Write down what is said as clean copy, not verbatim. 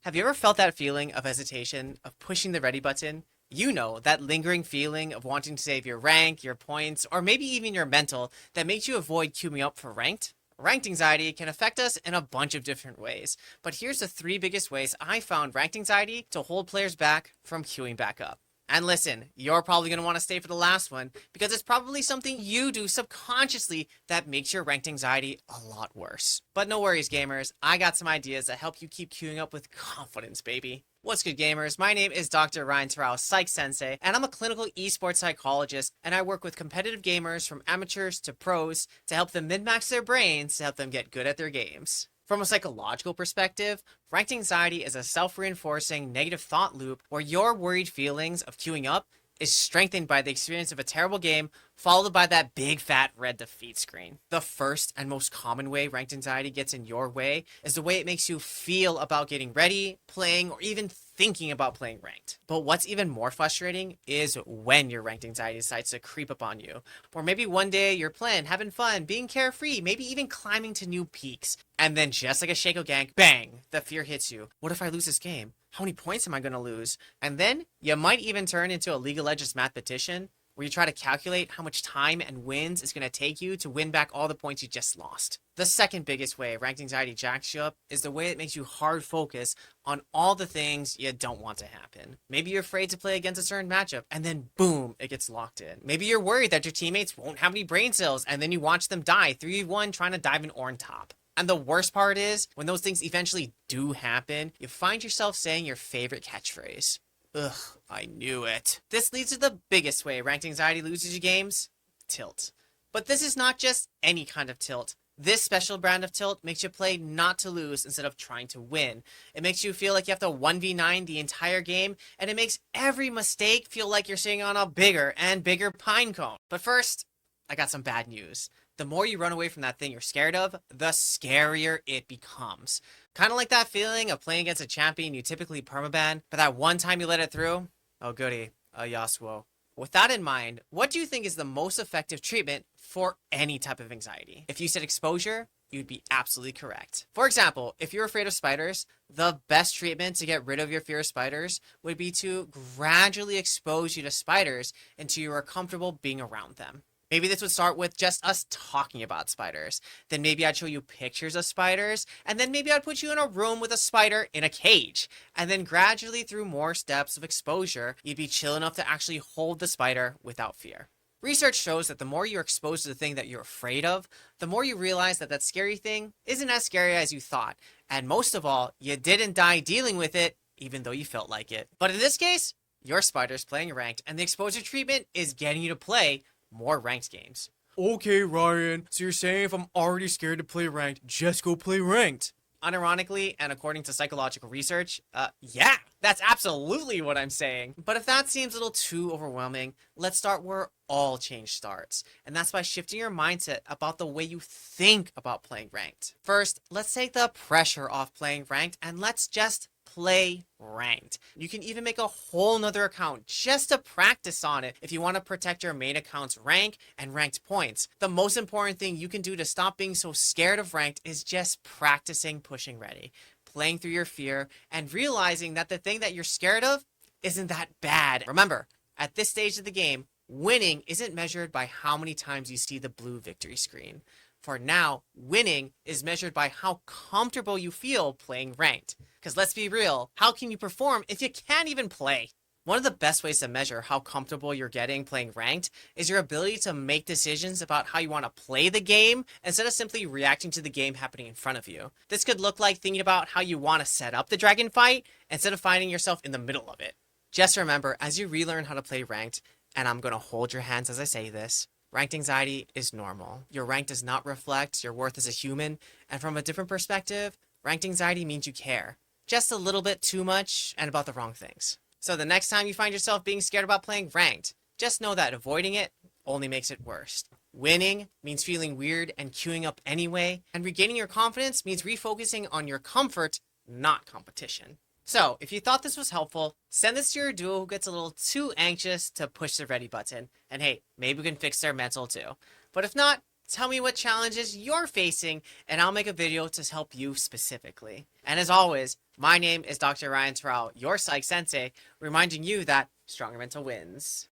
Have you ever felt that feeling of hesitation, of pushing the ready button? You know, that lingering feeling of wanting to save your rank, your points, or maybe even your mental that makes you avoid queuing up for ranked? Ranked anxiety can affect us in a bunch of different ways, but here's the three biggest ways I found ranked anxiety to hold players back from queuing back up. And listen, you're probably going to want to stay for the last one because it's probably something you do subconsciously that makes your ranked anxiety a lot worse. But no worries, gamers. I got some ideas that help you keep queuing up with confidence, baby. What's good, gamers? My name is Dr. Ryan Terao, Psych Sensei, and I'm a clinical esports psychologist, and I work with competitive gamers from amateurs to pros to help them min-max their brains to help them get good at their games. From a psychological perspective, ranked anxiety is a self-reinforcing negative thought loop where your worried feelings of queuing up is strengthened by the experience of a terrible game, followed by that big fat red defeat screen. The first and most common way ranked anxiety gets in your way is the way it makes you feel about getting ready, playing, or even thinking about playing ranked. But what's even more frustrating is when your ranked anxiety decides to creep up on you. Or maybe one day you're playing, having fun, being carefree, maybe even climbing to new peaks. And then just like a Shaco gank, bang, the fear hits you. What if I lose this game? How many points am I going to lose? And then you might even turn into a League of Legends mathematician where you try to calculate how much time and wins it's going to take you to win back all the points you just lost. The second biggest way ranked anxiety jacks you up is the way it makes you hard focus on all the things you don't want to happen. Maybe you're afraid to play against a certain matchup and then boom, it gets locked in. Maybe you're worried that your teammates won't have any brain cells and then you watch them die 3v1 trying to dive an Ornn top. And the worst part is, when those things eventually do happen, you find yourself saying your favorite catchphrase. Ugh, I knew it. This leads to the biggest way ranked anxiety loses you games: tilt. But this is not just any kind of tilt. This special brand of tilt makes you play not to lose instead of trying to win. It makes you feel like you have to 1v9 the entire game, and it makes every mistake feel like you're sitting on a bigger and bigger pine cone. But first, I got some bad news. The more you run away from that thing you're scared of, the scarier it becomes. Kind of like that feeling of playing against a champion you typically permaban, but that one time you let it through? Oh goody, a Yasuo. With that in mind, what do you think is the most effective treatment for any type of anxiety? If you said exposure, you'd be absolutely correct. For example, if you're afraid of spiders, the best treatment to get rid of your fear of spiders would be to gradually expose you to spiders until you are comfortable being around them. Maybe this would start with just us talking about spiders. Then maybe I'd show you pictures of spiders, and then maybe I'd put you in a room with a spider in a cage. And then gradually through more steps of exposure, you'd be chill enough to actually hold the spider without fear. Research shows that the more you're exposed to the thing that you're afraid of, the more you realize that that scary thing isn't as scary as you thought. And most of all, you didn't die dealing with it, even though you felt like it. But in this case, your spider's playing ranked, and the exposure treatment is getting you to play more ranked games. Okay, Ryan, so you're saying if I'm already scared to play ranked, just go play ranked? Unironically, and according to psychological research, yeah, that's absolutely what I'm saying. But if that seems a little too overwhelming, let's start where all change starts. And that's by shifting your mindset about the way you think about playing ranked. First, let's take the pressure off playing ranked and let's just play ranked. You can even make a whole nother account just to practice on it if you want to protect your main account's rank and ranked points. The most important thing you can do to stop being so scared of ranked is just practicing pushing ready, playing through your fear, and realizing that the thing that you're scared of isn't that bad. Remember, at this stage of the game, winning isn't measured by how many times you see the blue victory screen. For now, winning is measured by how comfortable you feel playing ranked. Because let's be real, how can you perform if you can't even play? One of the best ways to measure how comfortable you're getting playing ranked is your ability to make decisions about how you want to play the game instead of simply reacting to the game happening in front of you. This could look like thinking about how you want to set up the dragon fight instead of finding yourself in the middle of it. Just remember, as you relearn how to play ranked, and I'm going to hold your hands as I say this, ranked anxiety is normal. Your rank does not reflect your worth as a human, and from a different perspective, ranked anxiety means you care. Just a little bit too much and about the wrong things. So the next time you find yourself being scared about playing ranked, just know that avoiding it only makes it worse. Winning means feeling weird and queuing up anyway, and regaining your confidence means refocusing on your comfort, not competition. So, if you thought this was helpful, send this to your duo who gets a little too anxious to push the ready button. And hey, maybe we can fix their mental too. But if not, tell me what challenges you're facing, and I'll make a video to help you specifically. And as always, My name is Dr. Ryan Terao, your psych sensei, reminding you that stronger mental wins.